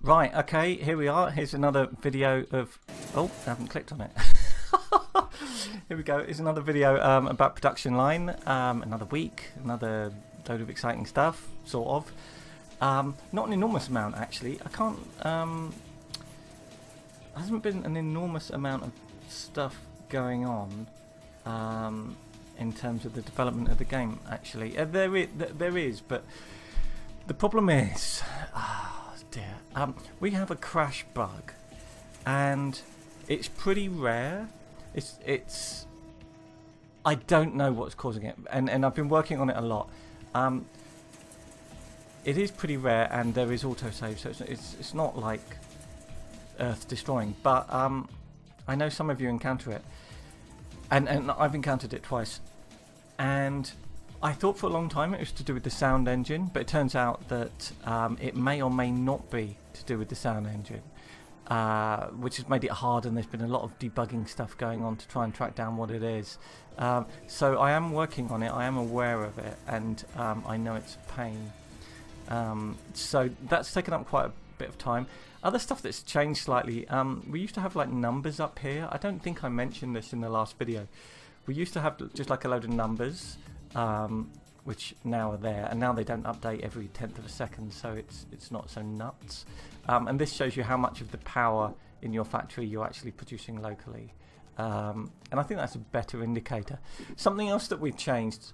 Right, okay, here we are. Here's another video of... Oh, I haven't clicked on it. Here we go. Here's another video about production line. Another week, another load of exciting stuff, sort of. Not an enormous amount, actually. I can't... hasn't been an enormous amount of stuff going on in terms of the development of the game, actually. There is, but the problem is... we have a crash bug, and it's pretty rare. It's I don't know what's causing it, and I've been working on it a lot. It is pretty rare, and there is autosave, so it's not like earth destroying. But I know some of you encounter it, and I've encountered it twice, and I thought for a long time it was to do with the sound engine, but it turns out that it may or may not be to do with the sound engine, which has made it hard, and there's been a lot of debugging stuff going on to try and track down what it is. So I am working on it, I am aware of it, and I know it's a pain. So that's taken up quite a bit of time. Other stuff that's changed slightly, we used to have like numbers up here. I don't think I mentioned this in the last video. We used to have just like a load of numbers, which now are there, and now they don't update every 10th of a second, so it's not so nuts. And this shows you how much of the power in your factory you're actually producing locally, and I think that's a better indicator. Something else that we've changed,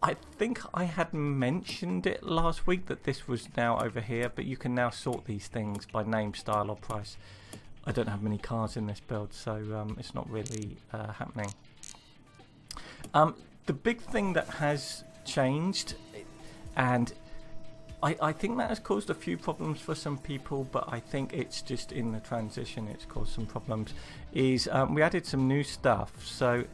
I think I had mentioned it last week, that this was now over here, but you can now sort these things by name, style or price. I don't have many cars in this build, so it's not really happening. The big thing that has changed, and I think that has caused a few problems for some people, but I think it's just in the transition it's caused some problems, is we added some new stuff. So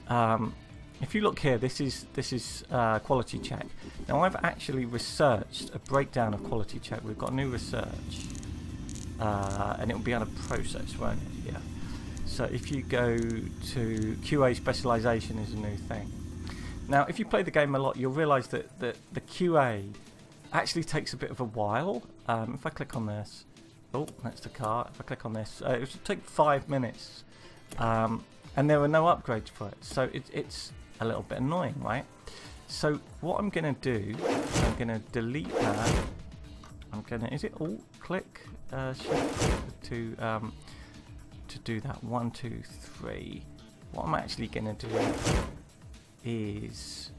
if you look here, this is quality check. Now I've actually researched a breakdown of quality check. We've got a new research, and it will be on a process, won't it? Yeah. So if you go to QA specialization is a new thing. Now if you play the game a lot, you'll realize that the QA actually takes a bit of a while. If I click on this, oh, that's the car. If I click on this, it will take 5 minutes, and there are no upgrades for it, so it's a little bit annoying, right? So what I'm gonna do, I'm gonna delete that. I'm gonna, is it alt click shift to do that? 1, 2, 3. What I'm actually gonna do is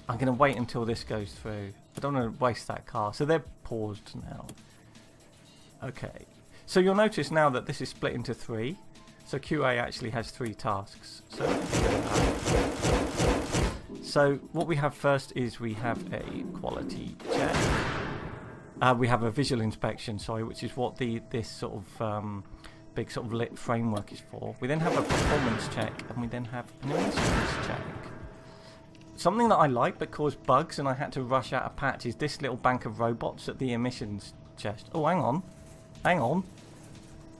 I'm going to wait until this goes through. I don't want to waste that car. So they're paused now. Okay. So you'll notice now that this is split into 3. So QA actually has 3 tasks. So what we have first is we have a quality check. We have a visual inspection, sorry, which is what this sort of big sort of lit framework is for. We then have a performance check, and we then have an emissions check. Something that I like but caused bugs, and I had to rush out a patch, is this little bank of robots at the emissions chest. Oh, hang on. Hang on.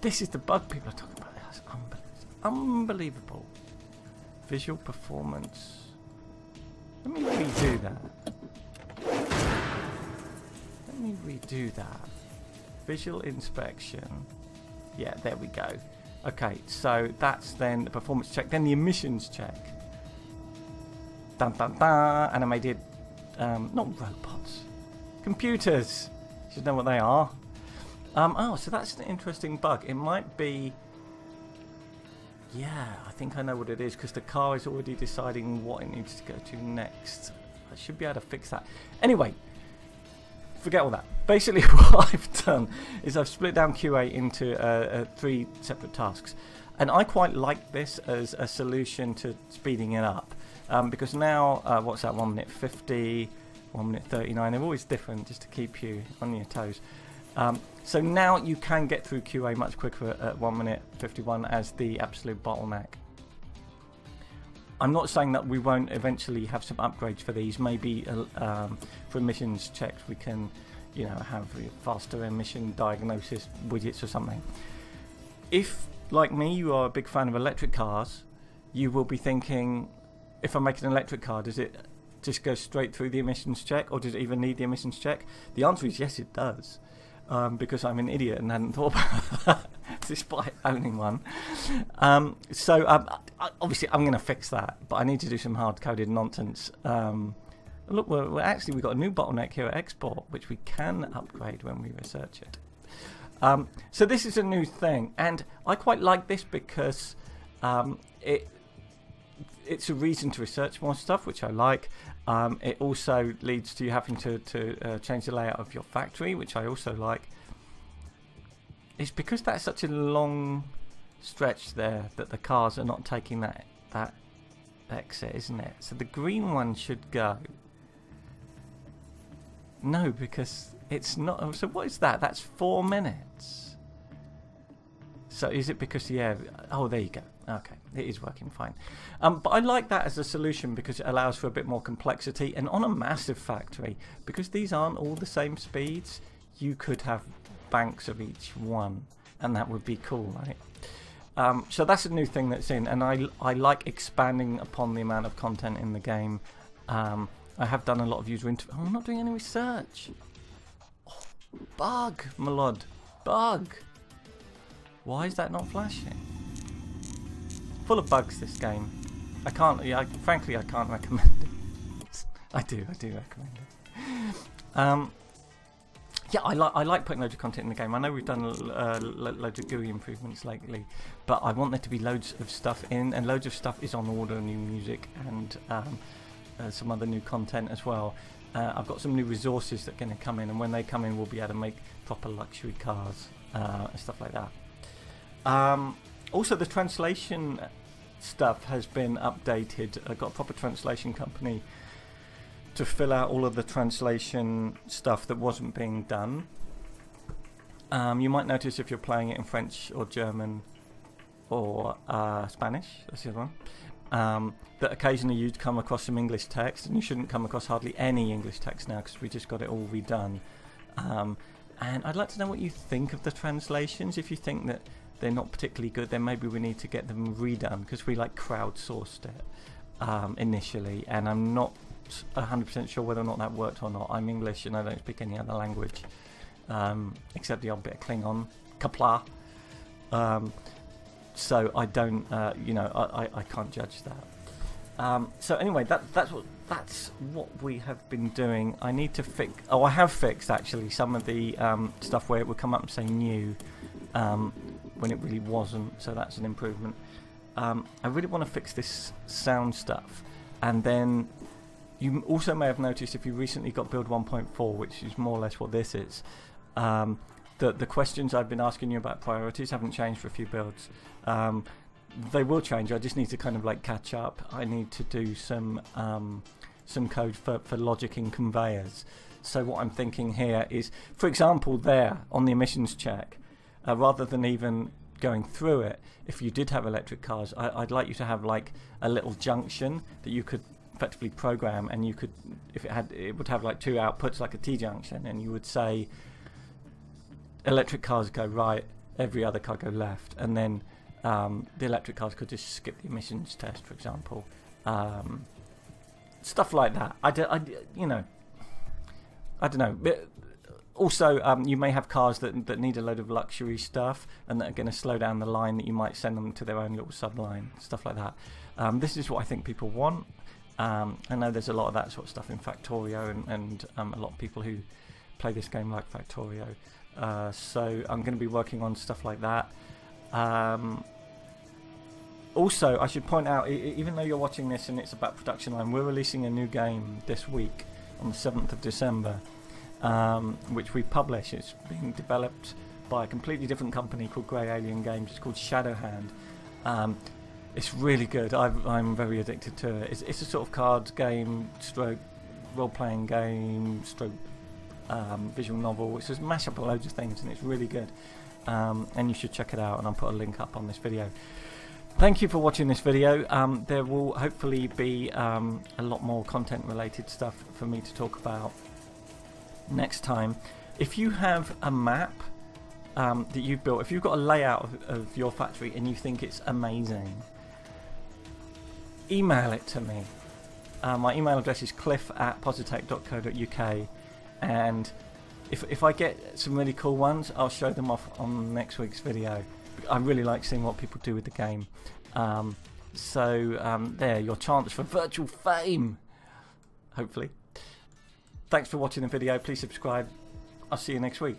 This is the bug people are talking about. That's unbelievable. Visual performance. Let me redo that. Let me redo that. Visual inspection. Yeah, there we go. Okay, so that's then the performance check. Then the emissions check. Dun dun dun, animated, not robots, computers. You should know what they are. Oh, so that's an interesting bug. It might be, yeah, I think I know what it is, because the car is already deciding what it needs to go to next. I should be able to fix that. Anyway, forget all that. Basically what I've done is I've split down QA into 3 separate tasks. And I quite like this as a solution to speeding it up. Because now, what's that, 1 minute 50, 1 minute 39, they're always different just to keep you on your toes. So now you can get through QA much quicker at 1 minute 51 as the absolute bottleneck. I'm not saying that we won't eventually have some upgrades for these. Maybe for emissions checks we can, you know, have faster emission diagnosis widgets or something. If, like me, you are a big fan of electric cars, you will be thinking, if I make an electric car, does it just go straight through the emissions check, or does it even need the emissions check? The answer is yes, it does, because I'm an idiot and hadn't thought about that, despite owning one. Obviously I'm going to fix that, but I need to do some hard-coded nonsense. Look, we've got a new bottleneck here at export, which we can upgrade when we research it. So this is a new thing, and I quite like this because it's a reason to research more stuff, which I like. It also leads to you having to change the layout of your factory, which I also like. It's because that's such a long stretch there that the cars are not taking that exit, isn't it? So the green one should go. No, because it's not. So what is that? That's 4 minutes. So is it because, yeah, oh, there you go. Okay, it is working fine. But I like that as a solution because it allows for a bit more complexity. And on a massive factory, because these aren't all the same speeds, you could have banks of each one, and that would be cool, right? So that's a new thing that's in, and I like expanding upon the amount of content in the game. I have done a lot of user interviews. Oh, I'm not doing any research. Oh, bug, my lord. Bug. Why is that not flashing? Full of bugs, this game. I can't, frankly, I can't recommend it. I do recommend it. Yeah, I like putting loads of content in the game. I know we've done loads of GUI improvements lately, but I want there to be loads of stuff in, and loads of stuff is on order, new music, and some other new content as well. I've got some new resources that are going to come in, and when they come in, we'll be able to make proper luxury cars and stuff like that. Also, the translation stuff has been updated. I've got a proper translation company to fill out all of the translation stuff that wasn't being done. You might notice if you're playing it in French or German or Spanish, that's the other one, that occasionally you'd come across some English text, and you shouldn't come across hardly any English text now because we just got it all redone. And I'd like to know what you think of the translations. If you think that they're not particularly good, then maybe we need to get them redone, because we crowdsourced it initially, and I'm not 100% sure whether or not that worked or not. I'm English and I don't speak any other language except the odd bit of Klingon, Kapla. So I don't, I can't judge that. So anyway, that's what we have been doing. I need to fix. Oh, I have fixed actually some of the stuff where it would come up and say new when it really wasn't. So that's an improvement. I really want to fix this sound stuff, and then. You also may have noticed, if you recently got build 1.4, which is more or less what this is, that the questions I've been asking you about priorities haven't changed for a few builds. They will change. I just need to kind of catch up. I need to do some code for logic in conveyors. So what I'm thinking here is, for example, there on the emissions check, rather than even going through it, if you did have electric cars, I'd like you to have a little junction that you could effectively program, and you could, if it would have two outputs, like a T-junction, and you would say electric cars go right, every other car go left, and then the electric cars could just skip the emissions test, for example. Stuff like that. I don't know. But also, you may have cars that need a load of luxury stuff, and that are going to slow down the line, that you might send them to their own little subline, stuff like that. This is what I think people want. I know there's a lot of that sort of stuff in Factorio, and a lot of people who play this game like Factorio. So I'm going to be working on stuff like that. Also, I should point out, even though you're watching this and it's about production line, we're releasing a new game this week on the 7th of December, which we publish. It's being developed by a completely different company called Grey Alien Games. It's called Shadowhand. It's really good. I'm very addicted to it. It's a sort of card game, stroke role-playing game, stroke visual novel. It's just mash up loads of things, and it's really good. And you should check it out, and I'll put a link up on this video. Thank you for watching this video. There will hopefully be a lot more content-related stuff for me to talk about next time. If you have a map that you've built, if you've got a layout of your factory and you think it's amazing, email it to me. My email address is cliff@positech.co.uk, and if I get some really cool ones, I'll show them off on next week's video. I really like seeing what people do with the game. There, your chance for virtual fame, hopefully. Thanks for watching the video. Please subscribe. I'll see you next week.